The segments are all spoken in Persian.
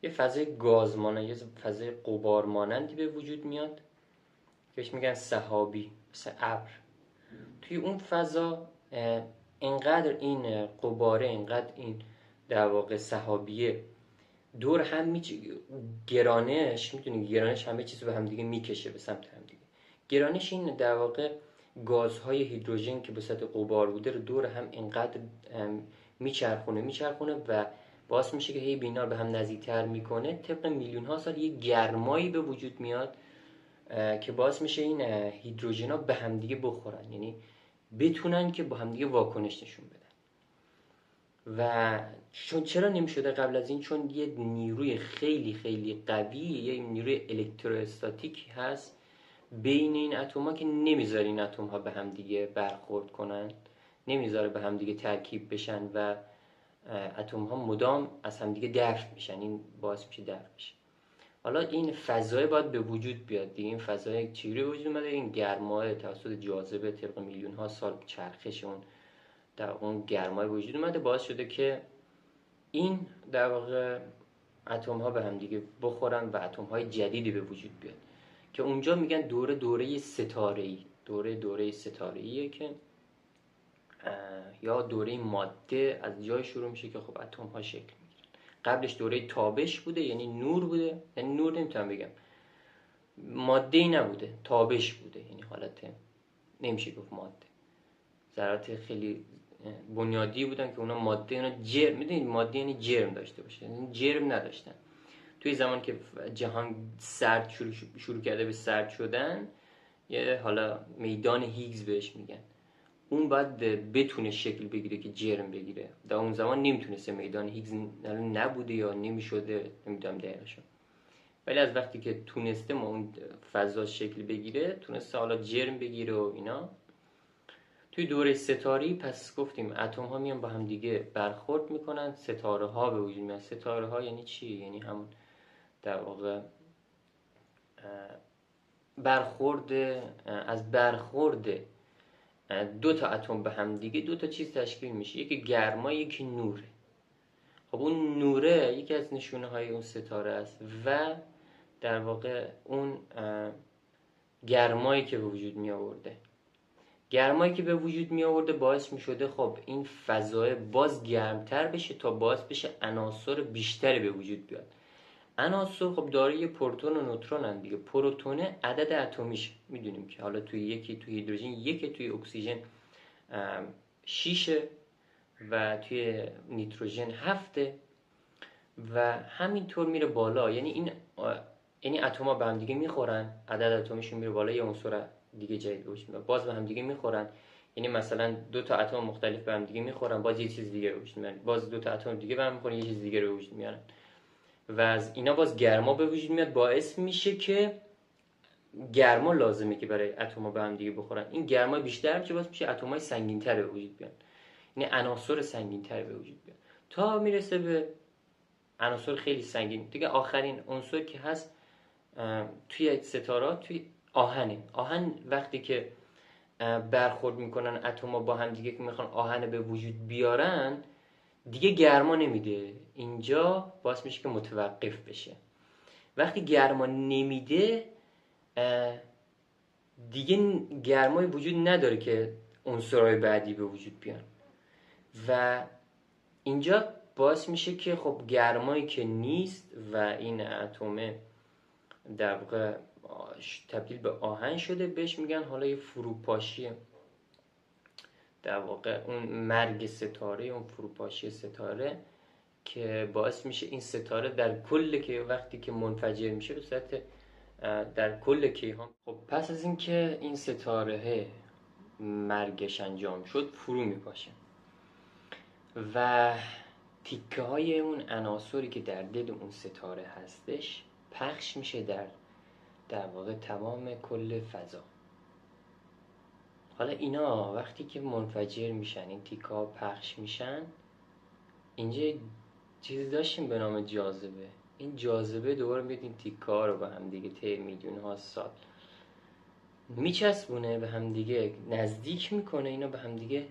یه فضای گاز مانند، یه فضای غبار مانندی به وجود میاد که بهش میگن سحابی، مثل ابر. توی اون فضا اینقدر این غباره، اینقدر این در واقع سحابیه دور هم گرانش، میدونی گرانش همه چیز به هم دیگه میکشه به سمت هم دیگه. گرانش این در واقع گازهای هیدروژن که به صورت غبار بوده رو دور هم اینقدر میچرخونه و باعث میشه که هی بینا به هم نزدیکتر میکنه. طبق میلیون ها سال یه گرمایی به وجود میاد که باعث میشه این هیدروژن ها به هم دیگه بخورن، یعنی بتونن که با هم دیگه واکنش نشون بدن. و چرا نمیشده قبل از این؟ چون یه نیروی خیلی خیلی قوی، یه نیروی الکتروستاتیکی هست بین این اتم‌ها که نمیذاره این اتم‌ها به هم دیگه برخورد کنن، نمیذاره به هم دیگه ترکیب بشن و اتم‌ها مدام از هم دیگه دفع میشن. این باعث میشه دفع بشه. حالا این فضای باید به وجود بیاد دیگه. این فضای چجوری وجود اومده؟ این گرمای توسط جاذبه طبق میلیون ها سال چرخش اون در اون گرمای وجود اومده، باعث شده که این در واقع اتم ها به هم دیگه بخورن و اتم های جدیدی به وجود بیاد که اونجا میگن دوره ستاره‌ای. دوره ستاره‌ایه که یا دوره ماده از جای شروع میشه که خب اتم ها شکل میگیرن. قبلش دوره تابش بوده، یعنی نور بوده، یعنی نور نمیتونم بگم، ماده ای نبوده، تابش بوده، یعنی حالت نمیشه گفت ماده، ذرات خیلی بنیادی بودن که اونا ماده، اونا جرم، میدونید ماده یعنی جرم داشته باشه، یعنی جرم نداشتن. توی زمان که جهان سرد شروع کرده به سرد شدن، یه حالا میدان هیگز بهش میگن، اون باید بتونه شکل بگیره که جرم بگیره. در اون زمان نمیتونسته، میدان هیگز نبوده یا نمیشده، نمیدونم دقیقشو، ولی از وقتی که تونسته ما اون فضا شکل بگیره، تونسته حالا جرم بگیره و اینا. توی دوره ستاره‌ای پس گفتیم اتم ها میان با هم دیگه برخورد میکنن، ستاره ها به وجود میاد. ستاره ها یعنی چی؟ یعنی همون در واقع برخورد دو تا اتم به هم دیگه دو تا چیز تشکیل میشه، یکی گرما، یکی نوره. خب اون نوره یکی از نشونه های اون ستاره است و در واقع اون گرمایی که به وجود می آورده، گرمایی که به وجود می آورده باعث می شده خب این فضای باز گرمتر بشه تا باعث بشه عناصر بیشتری به وجود بیاد. عناصر خب دارای پروتون و نوترون دیگه. پروتونه عدد اتمیش میدونیم که حالا یکی توی هیدروژن، یکی توی اکسیژن 6 و توی نیتروژن 7 و همینطور میره بالا. یعنی اتم‌ها به هم دیگه میخورن، عدد اتمیشون میره بالا، یه عنصر دیگه جدید وجود میاد، باز به هم دیگه میخورن. یعنی مثلا دو تا اتم مختلف به هم دیگه میخورن، باز یه چیز دیگه به وجود میاد، باز دو تا اتم دیگه به هم میخورن، یه چیز دیگه به وجود میارن و از اینا باز گرما به وجود میاد، باعث میشه که گرما لازمه که برای اتم‌ها به هم دیگه بخورن. این گرما بیشتر میشه، باعث میشه اتم‌های سنگین‌تر به وجود بیان، یعنی عناصر سنگین‌تر به وجود بیان تا میرسه به عناصر خیلی سنگین دیگه. آخرین عنصر که هست توی ستاره، توی آهنه. آهن وقتی که برخورد میکنن اتم‌ها با هم دیگه که میخوان آهن به وجود بیارن، دیگه گرما نمیده، اینجا باعث میشه که متوقف بشه. وقتی گرما نمیده دیگه گرمای وجود نداره که عنصرهای بعدی به وجود بیان و اینجا باعث میشه که خب گرمایی که نیست و این اتم در واقع تبدیل به آهن شده، بهش میگن حالا یه فروپاشی، در واقع اون مرگ ستاره، اون فروپاشی ستاره که باعث میشه این ستاره در کل که وقتی که منفجر میشه به صورت در کل کیهان. خب پس از اینکه این ستاره مرگش انجام شد فرو میپاشه و تیکه های اون عناصری که در دل اون ستاره هستش پخش میشه در واقع تمام کل فضا. حالا اینا وقتی که منفجر میشن، این تیکه ها پخش میشن، اینجا چیزی داشتیم به نام جاذبه. این جاذبه دوباره میاد این تیکه ها رو به هم دیگه طی میلیون ها سال میچسبونه به هم دیگه، نزدیک میکنه اینا به هم دیگه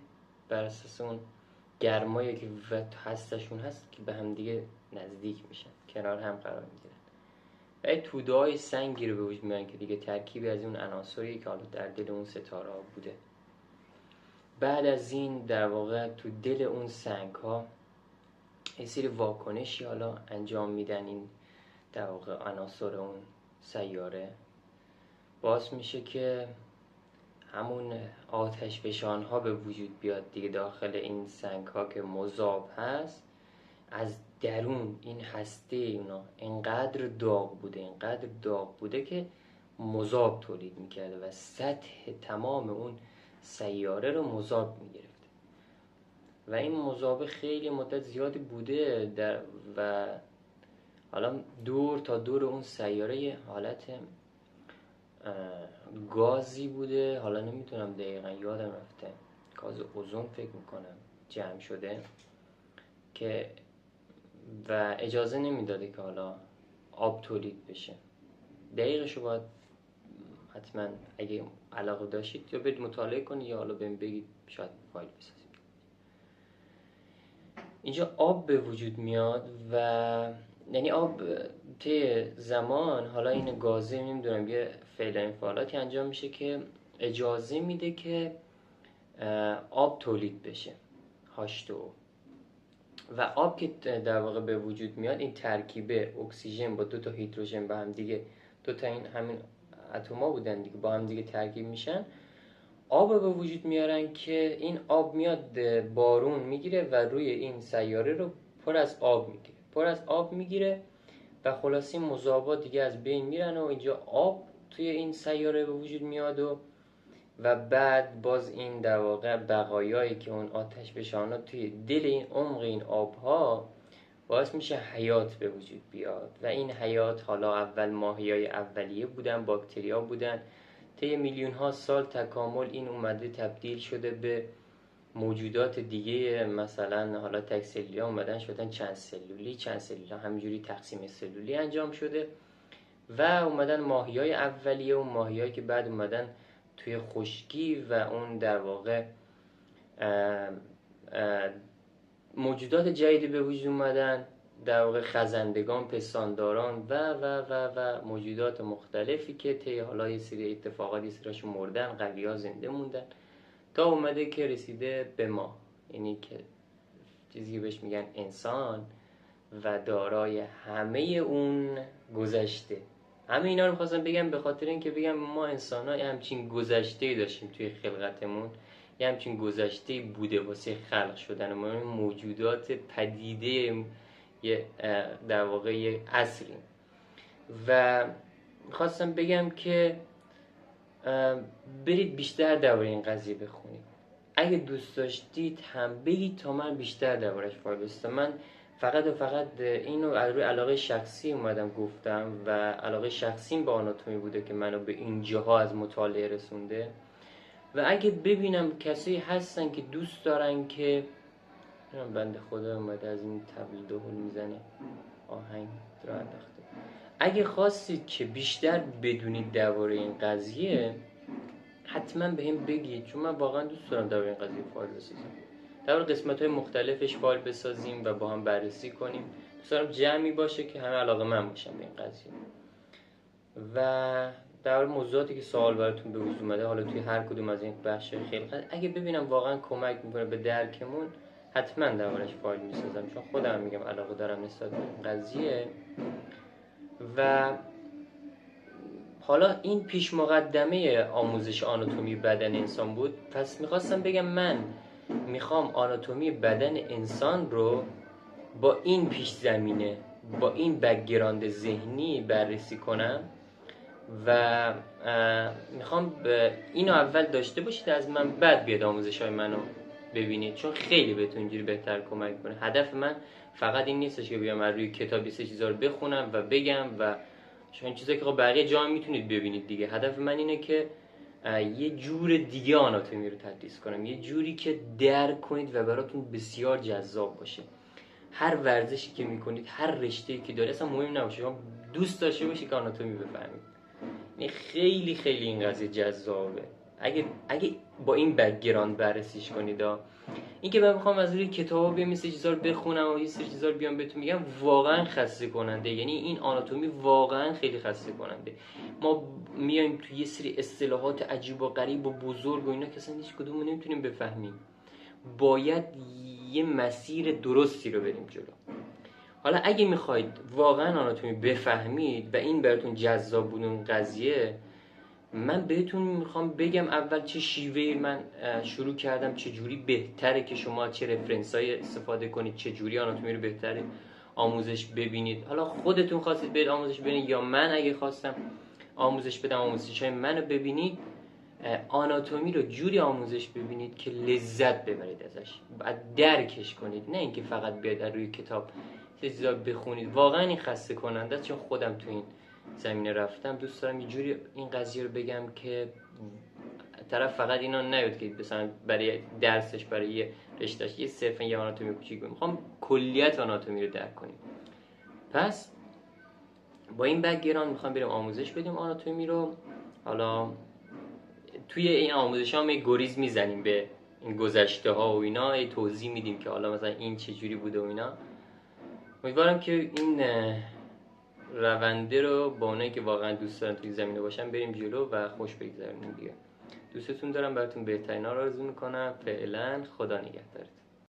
بر اساس اون گرمایی که هستشون هست که به هم دیگه نزدیک میشن کنار هم قرار میگیرن و توده های سنگی رو به وجود میارن که دیگه ترکیبی از اون عناصری که حالا در دل اون ستاره ها بوده. بعد از این در واقع تو دل اون سنگ ها یه سری واکنشی حالا انجام میدن، این در واقع عناصر اون سیاره باعث میشه که همون آتش فشان ها به وجود بیاد دیگه داخل این سنگ ها که مذاب هست. از درون این هسته اونا اینقدر داغ بوده که مذاب تولید میکرده و سطح تمام اون سیاره رو مذاب میگرفته و این مذاب خیلی مدت زیادی بوده و حالا دور تا دور اون سیاره یه حالت گازی بوده، حالا نمیتونم دقیقا یادم رفته، گاز اوزون فکر میکنم جمع شده که و اجازه نمیداده که حالا آب تولید بشه. دقیقشو باید حتما اگه علاقه داشتید یا برید مطالعه کنید یا حالا بهم بگید شاید فایل بسازیم. اینجا آب به وجود میاد و یعنی آب طی زمان حالا این گازه نمیدونم یه فعل انفعالاتی انجام میشه که اجازه میده که آب تولید بشه H2O و آب که در واقع به وجود میاد این ترکیبه اکسیژن با 2 تا هیدروژن با هم دیگه 2 تا این همین اتم‌ها بودن دیگه با هم دیگه ترکیب میشن آب به وجود میارن که این آب میاد بارون میگیره و روی این سیاره رو پر از آب میگیره و خلاصی مذابات دیگه از بین میرن و اینجا آب توی این سیاره به وجود میاد و بعد باز این در واقع بقایایی که اون آتش فشانا توی دل این عمق این آبها باعث میشه حیات به وجود بیاد و این حیات حالا اول ماهیای اولیه بودن، باکتریا بودن، طی میلیون ها سال تکامل این اومده تبدیل شده به موجودات دیگه، مثلا حالا تک سلولی ها اومدن شدن چند سلولی ها همینجوری تقسیم سلولی انجام شده و اومدن ماهیای اولیه و ماهیایی که بعد اومدن توی خشکی و اون در واقع موجودات جدیدی به وجود اومدن، در واقع خزندگان، پستانداران و موجودات مختلفی که طی حالا یه سری اتفاقات یه سریشون مردن، قوی‌ها زنده موندن تا اومده که رسیده به ما، یعنی که چیزی بهش میگن انسان و دارای همه اون گذشته. همه اینا رو می‌خواستم بگم به خاطر اینکه بگم ما انسان‌ها همچین گذشته‌ای داشتیم توی خلقتمون، یه همچین گذشته‌ای بوده واسه خلق شدن ما، موجودات پدیده یه در واقع یه عصریم و خواستم بگم که برید بیشتر درباره این قضیه بخونید. اگه دوست داشتید هم بگید تا من بیشتر درباره‌اش فایل بسازم. من فقط اینو از روی علاقه شخصی اومدم گفتم و علاقه شخصیم به آناتومی بوده که منو به اینجاها از مطالعه رسونده و اگه ببینم کسی هستن که دوست دارن که بنده خدا اومده از این تبل دهل میزنه آهنگ را انداخته، اگه خواستید که بیشتر بدونید درباره این قضیه حتما به هم بگید، چون من واقعا دوست دارم درباره این قضیه فایل بسازم، درباره قسمت‌های مختلفش فایل بسازیم و با هم بررسی کنیم. دوست دارم جمعی باشه که همه علاقه من باشم به این قضیه و در موضوعاتی که سوال براتون به وجود اومده حالا توی هر کدوم از این بخش خلقت اگه ببینم واقعا کمک میکنه به درکمون حتما دربارش فایل میسازم، چون خودم میگم علاقه دارم نسبت به این قضیه. و حالا این پیش مقدمه آموزش آناتومی بدن انسان بود، پس میخواستم بگم من میخوام آناتومی بدن انسان رو با این پیش زمینه، با این بک‌گراند ذهنی بررسی کنم و میخوام اینو اول داشته باشید از من، بعد بیاد آموزش های منو ببینید، چون خیلی بهتون اینجوری بهتر کمک کنه. هدف من فقط این نیستش که بیام از روی کتابی سه چیزا رو بخونم و بگم و چون این چیزا که خب بقیه جا میتونید ببینید دیگه. هدف من اینه که یه جور دیگه آناتومی رو تدریس کنم، یه جوری که درک کنید و براتون بسیار جذاب باشه. هر ورزشی که میکنید، هر رشته‌ای که دارید اصلا مهم نباشه، شما دوست داشته باشید که آناتومی بفهمید. خیلی این قضیه جذابه اگه با این بک‌گراند بررسیش کنید. این که من میخوام از روی کتابا بیام یه سری چیزا رو بخونم و یه سری چیزا رو بیام بهتون میگم واقعا خسته کننده. یعنی این آناتومی واقعا خیلی خسته کننده. ما میایم تو یه سری اصطلاحات عجیب و غریب و بزرگ و اینا که اصلا هیچ کدوم نمیتونیم بفهمیم. باید یه مسیر درستی رو بریم جلو. حالا اگه میخواید واقعا آناتومی بفهمید و این براتون جذاب بود اون قضیه، من بهتون میخوام بگم اول چه شیوهی من شروع کردم، چه جوری بهتره که شما چه رفرنسایی استفاده کنید، چه جوری آناتومی رو بهتره آموزش ببینید. حالا خودتون خواستید برید آموزش ببینید یا من اگه خواستم آموزش بدم آموزش‌های منو ببینید، آناتومی رو جوری آموزش ببینید که لذت ببرید ازش، بعد درکش کنید، نه اینکه فقط بیاید روی کتاب چیزا بخونید. واقعا این خسته کننده است، چون خودم تو این زمینه رفتم. دوست دارم یه جوری این قضیه رو بگم که طرف فقط اینا نیاد که مثلا برای درسش برای یه رشتهش یه صرفا یه آناتومی کوچیک بگم، میخوام کلیت آناتومی رو درک کنیم. پس با این بک‌گراند میخوام بریم آموزش بدیم آناتومی رو. حالا توی این آموزش ها یه گریز میزنیم به این گذشته ها و اینا، توضیح میدیم که حالا مثلا این چه جوری بوده و اینا. امیدوارم که این رونده رو با اونایی که واقعا دوست دارن توی زمینه باشن بریم جلو و خوش بگذرونیم دیگه. دوستتون دارم، براتون بهترین ها رو آرزو میکنم. فعلا خدا نگهدارت.